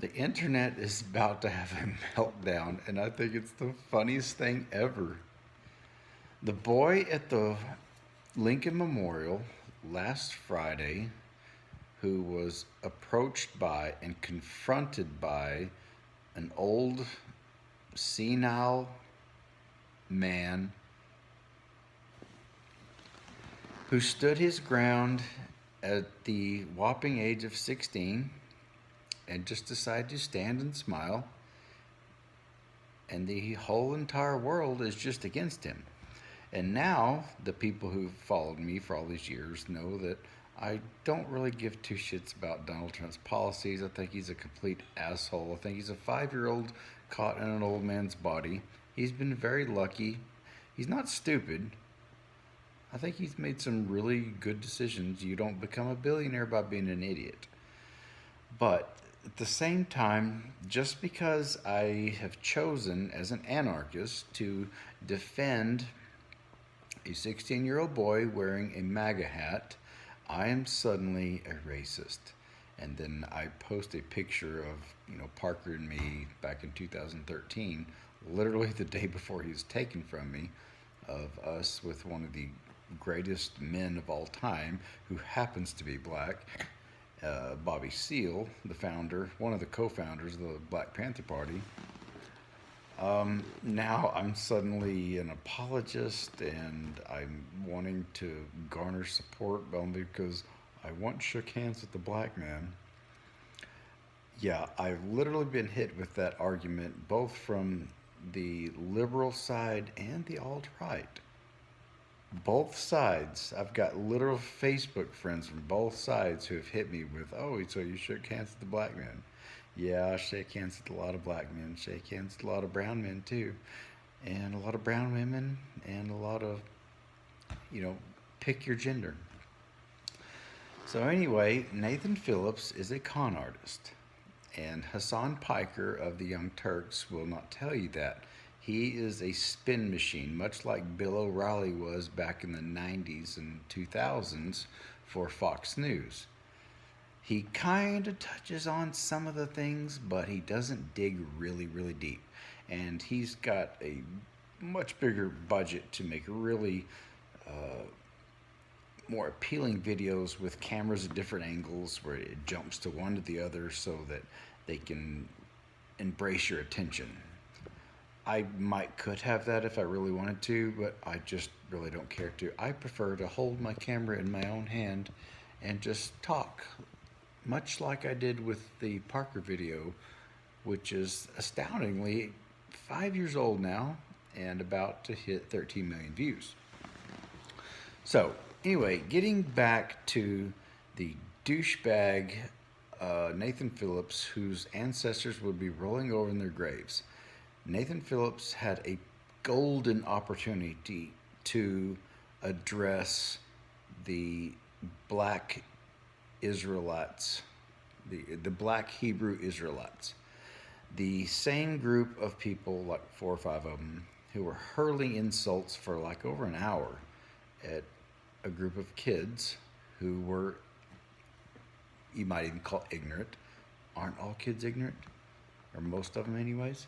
The internet is about to have a meltdown, and I think it's the funniest thing ever. The boy at the Lincoln Memorial last Friday, who was approached by and confronted by an old, senile man who stood his ground at the whopping age of 16 and just decided to stand and smile, and the whole entire world is just against him. And now the people who followed me for all these years know that I don't really give two shits about Donald Trump's policies. I think he's a complete asshole. I think he's a 5-year-old caught in an old man's body. He's been very lucky. He's not stupid. I think he's made some really good decisions. You don't become a billionaire by being an idiot. But at the same time, just because I have chosen as an anarchist to defend a 16-year-old boy wearing a MAGA hat, I am suddenly a racist. And then I post a picture of, Parker and me back in 2013, literally the day before he was taken from me, of us with one of the greatest men of all time, who happens to be black, Bobby Seale, the founder, one of the co-founders of the Black Panther Party. Now I'm suddenly an apologist, and I'm wanting to garner support only because I once shook hands with the black man. Yeah, I've literally been hit with that argument both from the liberal side and the alt-right. Both sides. I've got literal Facebook friends from both sides who have hit me with, "Oh, so you shook hands with the black man?" Yeah, I shake hands with a lot of black men, shake hands with a lot of brown men too, and a lot of brown women, and a lot of, pick your gender. So, anyway, Nathan Phillips is a con artist, and Hassan Piker of the Young Turks will not tell you that. He is a spin machine, much like Bill O'Reilly was back in the 90s and 2000s for Fox News. He kind of touches on some of the things, but he doesn't dig really, really deep. And he's got a much bigger budget to make really more appealing videos with cameras at different angles where it jumps to one to the other so that they can embrace your attention. I could have that if I really wanted to, but I just really don't care to. I prefer to hold my camera in my own hand and just talk, much like I did with the Parker video, which is astoundingly 5 years old now and about to hit 13 million views. So, anyway, getting back to the douchebag Nathan Phillips, whose ancestors would be rolling over in their graves. Nathan Phillips had a golden opportunity to address the black Israelites, the black Hebrew Israelites, the same group of people, like 4 or 5 of them, who were hurling insults for like over an hour at a group of kids who were, you might even call ignorant. Aren't all kids ignorant? Or most of them anyways?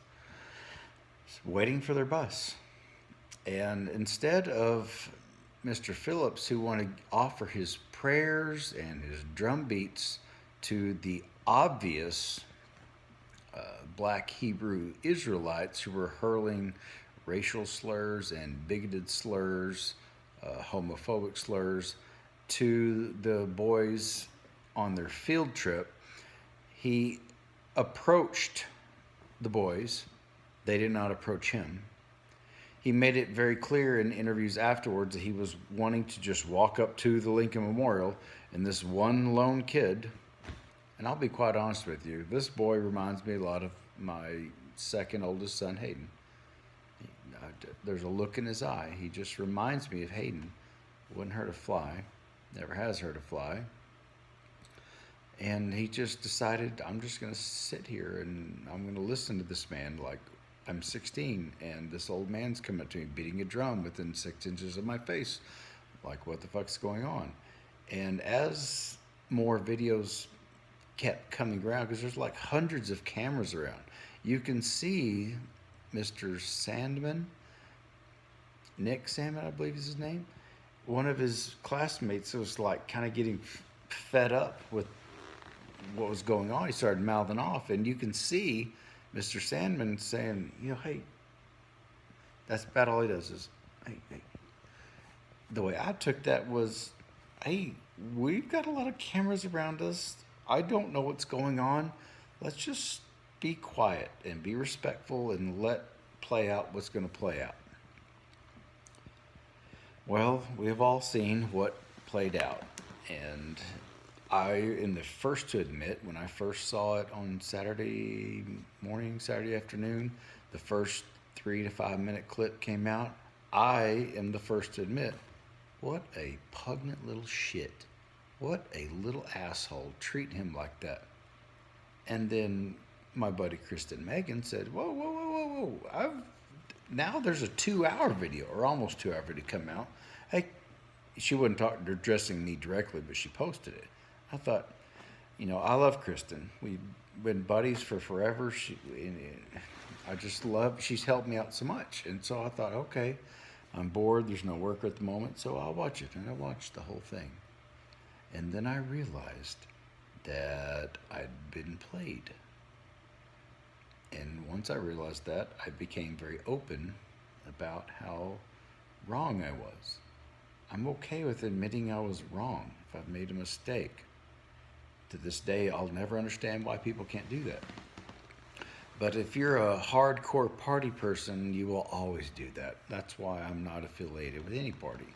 Waiting for their bus. And instead of Mr. Phillips, who wanted to offer his prayers and his drum beats to the obvious black Hebrew Israelites who were hurling racial slurs and bigoted slurs, homophobic slurs, to the boys on their field trip, he approached the boys. They did not approach him. He made it very clear in interviews afterwards that he was wanting to just walk up to the Lincoln Memorial, and this one lone kid, and I'll be quite honest with you, this boy reminds me a lot of my second oldest son, Hayden. There's a look in his eye. He just reminds me of Hayden. Wouldn't hurt a fly. Never has hurt a fly. And he just decided, I'm just going to sit here and I'm going to listen to this man like I'm 16, and this old man's coming up to me beating a drum within 6 inches of my face. Like, what the fuck's going on? And as more videos kept coming around because there's like hundreds of cameras around. You can see Mr. Sandman, Nick Sandman, I believe is his name. One of his classmates was like kind of getting fed up with what was going on. He started mouthing off, and you can see Mr. Sandman saying, hey, that's about all he does is, hey. The way I took that was, hey, we've got a lot of cameras around us. I don't know what's going on. Let's just be quiet and be respectful and let play out what's going to play out. Well, we've all seen what played out. And I am the first to admit, when I first saw it on Saturday morning, Saturday afternoon, the first 3 to 5 minute clip came out. I am the first to admit, what a pungent little shit. What a little asshole treating him like that. And then my buddy Kristen Megan said, whoa. Now there's a 2-hour video, or almost 2-hour video come out. Hey, she wasn't addressing me directly, but she posted it. I thought, I love Kristen. We've been buddies for forever. I just love, she's helped me out so much. And so I thought, okay, I'm bored. There's no work at the moment, so I'll watch it. And I watched the whole thing. And then I realized that I'd been played. And once I realized that, I became very open about how wrong I was. I'm okay with admitting I was wrong if I've made a mistake. To this day, I'll never understand why people can't do that. But if you're a hardcore party person, you will always do that. That's why I'm not affiliated with any party,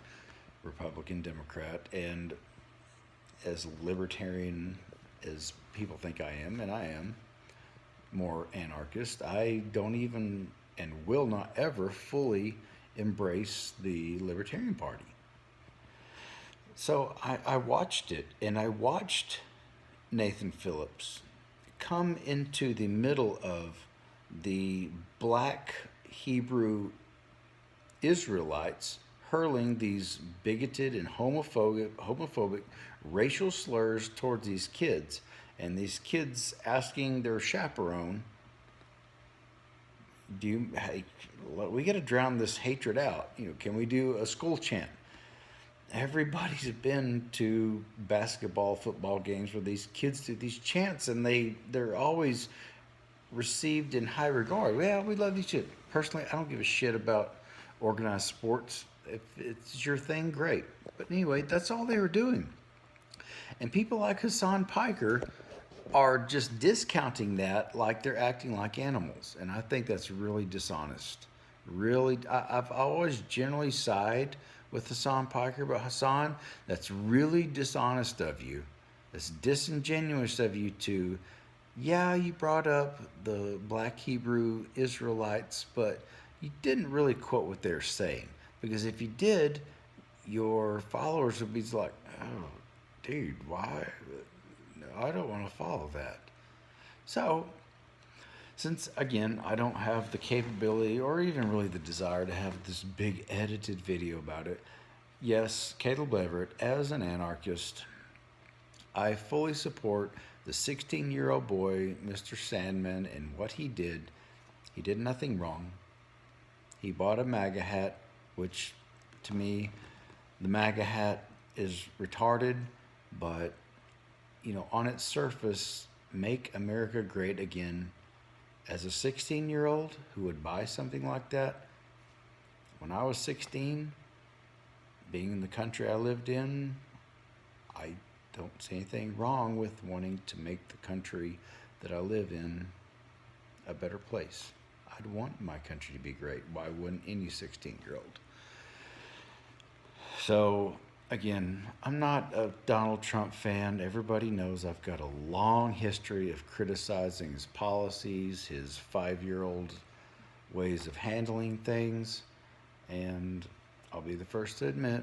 Republican, Democrat, and as libertarian as people think I am, and I am more anarchist, I don't even and will not ever fully embrace the Libertarian Party. So I watched it, and I watched Nathan Phillips come into the middle of the black Hebrew Israelites hurling these bigoted and homophobic racial slurs towards these kids, and these kids asking their chaperone, hey, we got to drown this hatred out. Can we do a school chant? Everybody's been to basketball, football games where these kids do these chants, and they're always received in high regard. Well, we love these shit. Personally, I don't give a shit about organized sports. If it's your thing, great. But anyway, that's all they were doing. And people like Hassan Piker are just discounting that like they're acting like animals. And I think that's really dishonest. Really, I've always generally sided with Hassan Piker, but Hassan, that's really dishonest of you. That's disingenuous of you to, yeah, you brought up the black Hebrew Israelites, but you didn't really quote what they're saying. Because if you did, your followers would be like, oh, dude, why? I don't want to follow that. So, since, again, I don't have the capability or even really the desire to have this big edited video about it, yes, Caleb Everett, as an anarchist, I fully support the 16-year-old boy, Mr. Sandman, and what he did. He did nothing wrong. He bought a MAGA hat, which, to me, the MAGA hat is retarded, but, on its surface, make America great again. As a 16-year-old who would buy something like that, when I was 16, being in the country I lived in, I don't see anything wrong with wanting to make the country that I live in a better place. I'd want my country to be great. Why wouldn't any 16-year-old? So, again, I'm not a Donald Trump fan. Everybody knows I've got a long history of criticizing his policies, his 5-year-old ways of handling things, and I'll be the first to admit,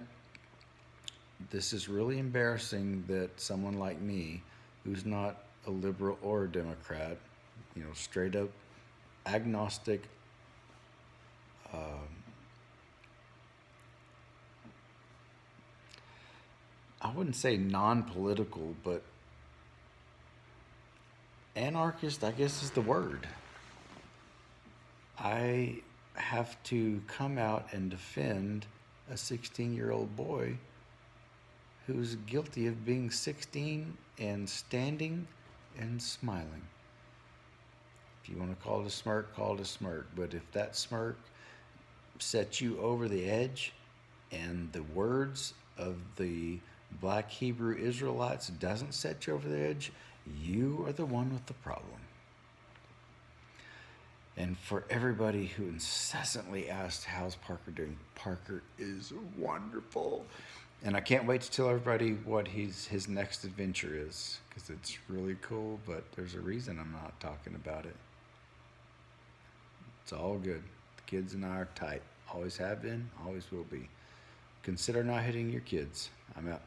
this is really embarrassing that someone like me, who's not a liberal or a Democrat, straight up agnostic, I wouldn't say non-political, but Anarchist, I guess, is the word. I have to come out and defend a 16-year-old boy who's guilty of being 16 and standing and smiling. If you want to call it a smirk, call it a smirk. But if that smirk sets you over the edge and the words of the black Hebrew Israelites doesn't set you over the edge, you are the one with the problem. And for everybody who incessantly asked, how's Parker doing? Parker is wonderful. And I can't wait to tell everybody what his next adventure is, because it's really cool, but there's a reason I'm not talking about it. It's all good. The kids and I are tight. Always have been, always will be. Consider not hitting your kids. I'm out.